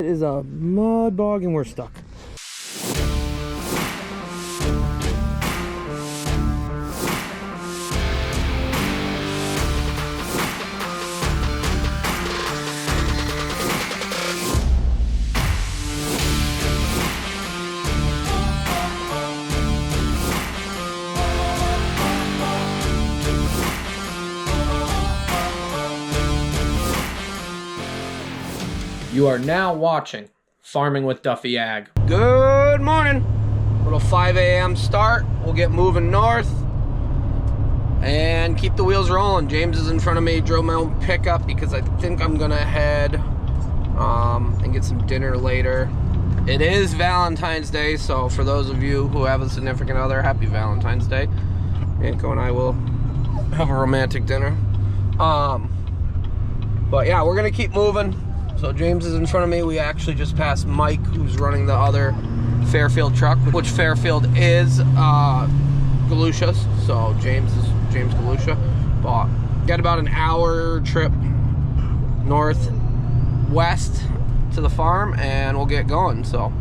is a mud bog and we're stuck. You are now watching Farming with Duffy Ag. Good morning. Little 5 a.m. start. We'll get moving north and keep the wheels rolling. James is in front of me. Drove my own pickup because I think I'm gonna head and get some dinner later. It is Valentine's Day, so for those of you who have a significant other, happy Valentine's Day. Anko and I will have a romantic dinner. But yeah, we're gonna keep moving. So James is in front of me. We actually just passed Mike, who's running the other Fairfield truck, which Fairfield is Galusha's. So James is James Galusha. But got about an hour trip northwest to the farm and we'll get going. So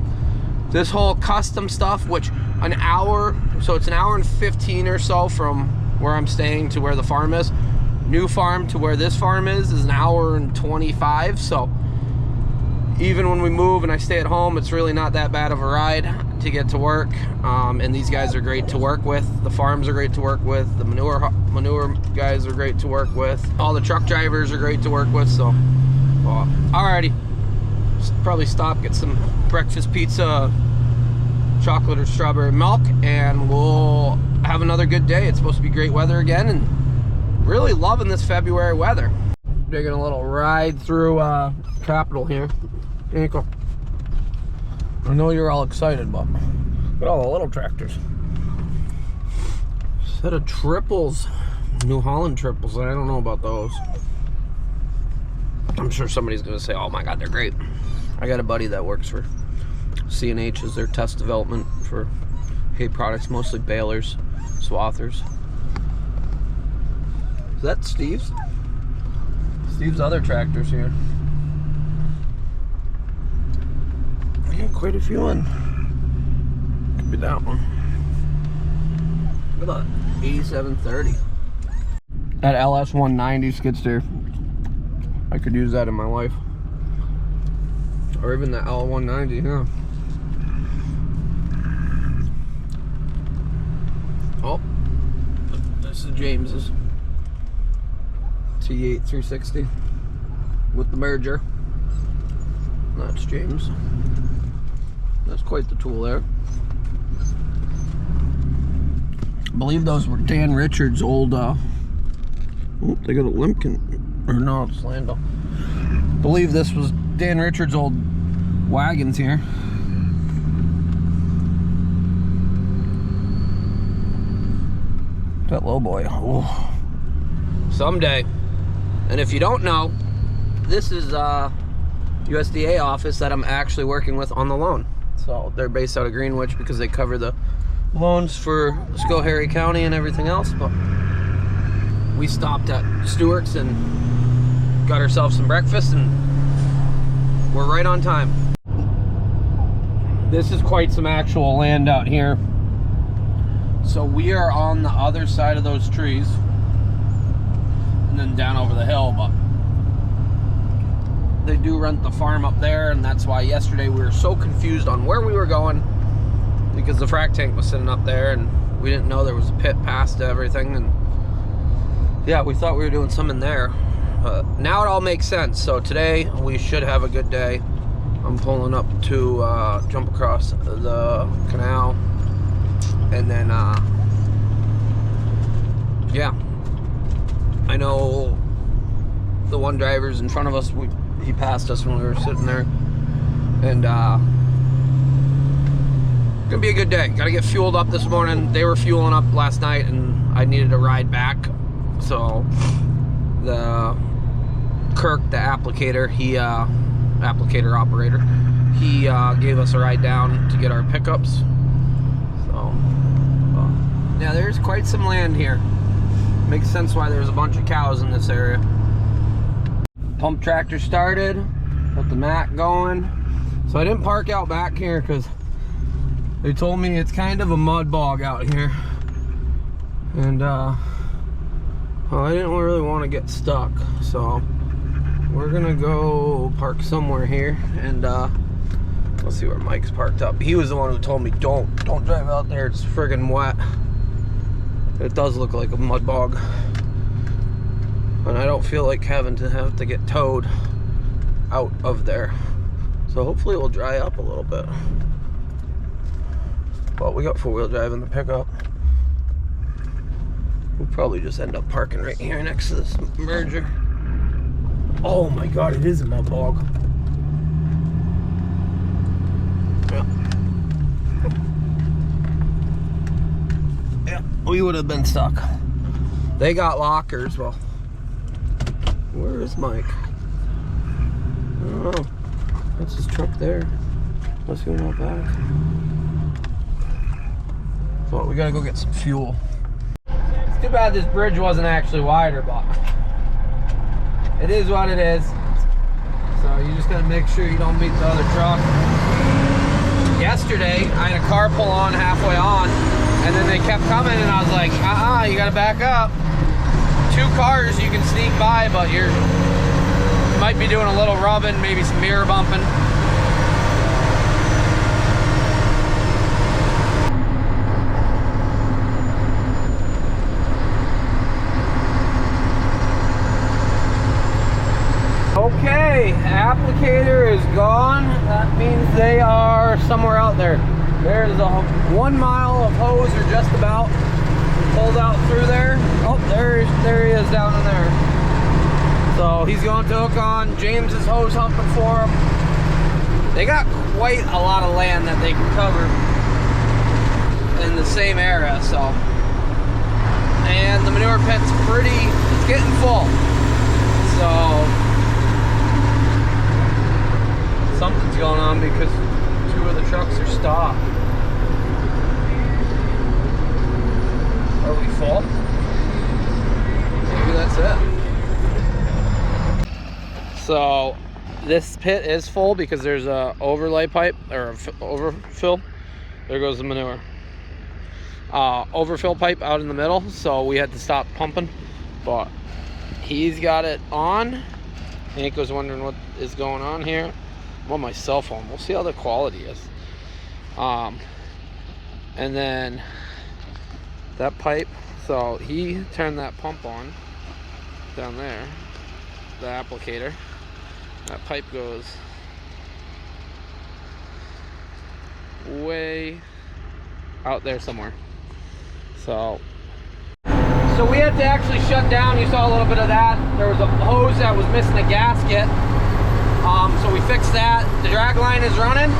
this whole custom stuff, which an hour, so it's an hour and 15 or so from where I'm staying to where the farm is. New farm to where this farm is an hour and 25. So even when we move and I stay at home, it's really not that bad of a ride to get to work. And these guys are great to work with. The farms are great to work with. The manure guys are great to work with. All the truck drivers are great to work with. So, alrighty. Probably stop, get some breakfast pizza, chocolate or strawberry milk, and we'll have another good day. It's supposed to be great weather again, and really loving this February weather. Taking a little ride through Capitol here. Ankle. I know you're all excited, but look at all the little tractors. Set of triples, New Holland triples. I don't know about those. I'm sure somebody's gonna say, "Oh my God, they're great." I got a buddy that works for C&H as their test development for hay products, mostly balers, swathers. Is that Steve's? Steve's other tractors here. Yeah, quite a few in. Could be that one. Look at that, 8730. That LS 190 skid steer. I could use that in my life. Or even the L190, yeah. Oh, this is James's T8 360 with the merger. That's James. That's quite the tool there. I believe those were Dan Richards' old, oh, they got a Limpkin, or no, it's Landau. I believe this was Dan Richards' old wagons here. That low boy, oh. Someday. And if you don't know, this is USDA office that I'm actually working with on the loan. So they're based out of Greenwich because they cover the loans for Schoharie County and everything else. But we stopped at Stewart's and got ourselves some breakfast and we're right on time. This is quite some actual land out here. So we are on the other side of those trees and then down over the hill, but they do rent the farm up there, and that's why yesterday we were so confused on where we were going because the frac tank was sitting up there and we didn't know there was a pit past everything, and yeah, we thought we were doing something there. Now it all makes sense. So today we should have a good day. I'm pulling up to jump across the canal, and then yeah, I know the one driver's in front of us. He passed us when we were sitting there, and gonna be a good day. Gotta get fueled up this morning. They were fueling up last night and I needed a ride back, so the Kirk, the applicator, applicator operator, he gave us a ride down to get our pickups. So yeah, there's quite some land here. Makes sense why there's a bunch of cows in this area. Pump tractor started, got the mat going. So I didn't park out back here because they told me it's kind of a mud bog out here. And well, I didn't really want to get stuck, so we're gonna go park somewhere here, and let's see where Mike's parked up. He was the one who told me don't drive out there, it's friggin' wet. It does look like a mud bog, and I don't feel like having to have to get towed out of there. So hopefully it will dry up a little bit. But we got 4-wheel drive in the pickup. We'll probably just end up parking right here next to this merger. Oh my god, it is a mud bog. Yeah. Yeah, we would have been stuck. They got lockers. Well, where is Mike? I don't know. That's his truck there. Let's go out back. So we gotta go get some fuel. It's too bad this bridge wasn't actually wider, but it is what it is. So you just gotta make sure you don't meet the other truck. Yesterday, I had a car pull on halfway on, and then they kept coming, and I was like, you gotta back up. 2 cars you can sneak by, but you might be doing a little rubbing, maybe some mirror bumping. Okay, applicator is gone. That means they are somewhere out there. There's a 1 mile of hose, or just about, pulled out through there. Oh, there he is down in there. So he's going to hook on. James is hose humping for him. They got quite a lot of land that they can cover in the same area, so. And the manure pit's it's getting full. So something's going on because 2 of the trucks are stopped. Are we full? Maybe that's it. So this pit is full because there's a overlay pipe, or overfill. There goes the manure. Overfill pipe out in the middle, so we had to stop pumping. But he's got it on. Hank was wondering what is going on here. I'm on my cell phone. We'll see how the quality is. And then that pipe, so he turned that pump on down there, the applicator. That pipe goes way out there somewhere. So we had to actually shut down. You saw a little bit of that. There was a hose that was missing a gasket. So we fixed that. The drag line is running.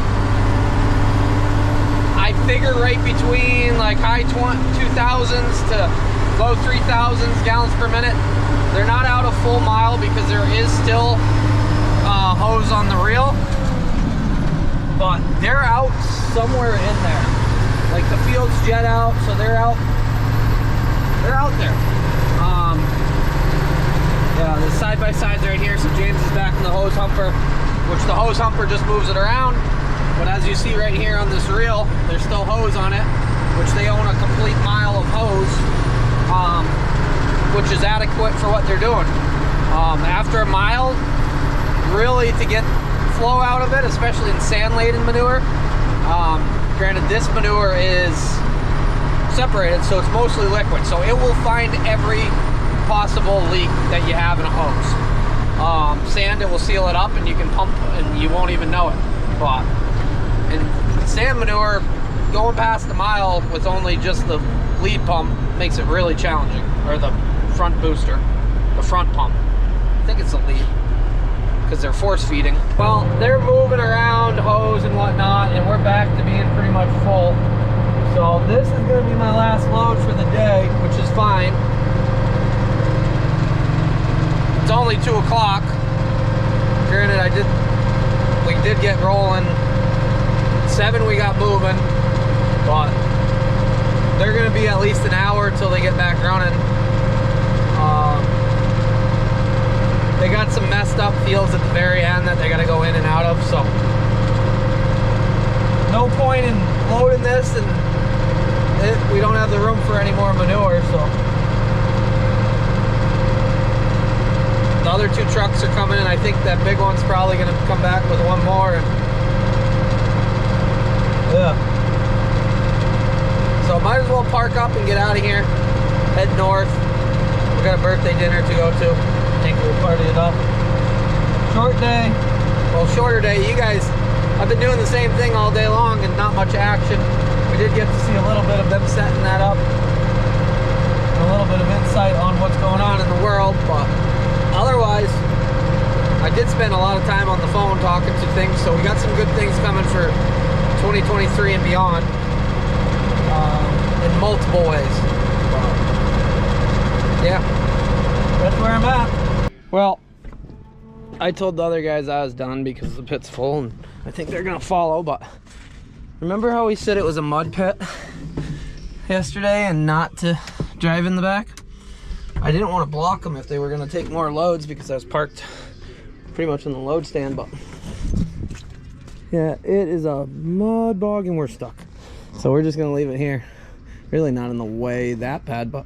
I figure right between like high 2000s to low 3000s gallons per minute. They're not out a full mile because there is still hose on the reel, but they're out somewhere in there. Like the field's jet out, so they're out there. Yeah, the side-by-sides right here, so James is back in the hose humper, which the hose humper just moves it around. But as you see right here on this reel, there's still hose on it, which they own a complete mile of hose, which is adequate for what they're doing. After a mile, really to get flow out of it, especially in sand-laden manure, granted this manure is separated, so it's mostly liquid, so it will find every possible leak that you have in a hose. Sand, it will seal it up and you can pump and you won't even know it. But in sand manure, going past the mile with only just the lead pump makes it really challenging, or the front booster, the front pump. I think it's the lead, because they're force feeding. Well, they're moving around hose and whatnot, and we're back to being pretty much full. So this is going to be my last load for the day, which is fine. It's only 2 o'clock. Granted, we did get rolling. 7 we got moving, but they're going to be at least an hour till they get back running. They got some messed up fields at the very end that they got to go in and out of, so point in loading this, and we don't have the room for any more manure, so. The other 2 trucks are coming in. I think that big one's probably gonna come back with one more. And yeah. So might as well park up and get out of here. Head north. We got a birthday dinner to go to. I think we'll party it up. Short day. Well, shorter day. You guys, I've been doing the same thing all day long and not much action. We did get to see a little bit of them setting that up. A little bit of insight on what's going on in the world, but otherwise, I did spend a lot of time on the phone talking to things, so we got some good things coming for 2023 and beyond in multiple ways. Yeah, that's where I'm at. Well, I told the other guys I was done because the pit's full, and I think they're gonna follow, but remember how we said it was a mud pit yesterday and not to drive in the back? I didn't want to block them if they were going to take more loads because I was parked pretty much in the load stand, but yeah, it is a mud bog and we're stuck. So we're just going to leave it here. Really not in the way that bad, but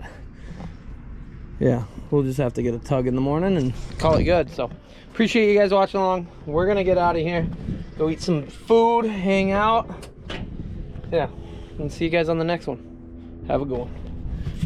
yeah, we'll just have to get a tug in the morning and call it good. So appreciate you guys watching along. We're going to get out of here, go eat some food, hang out. Yeah, and see you guys on the next one. Have a good one.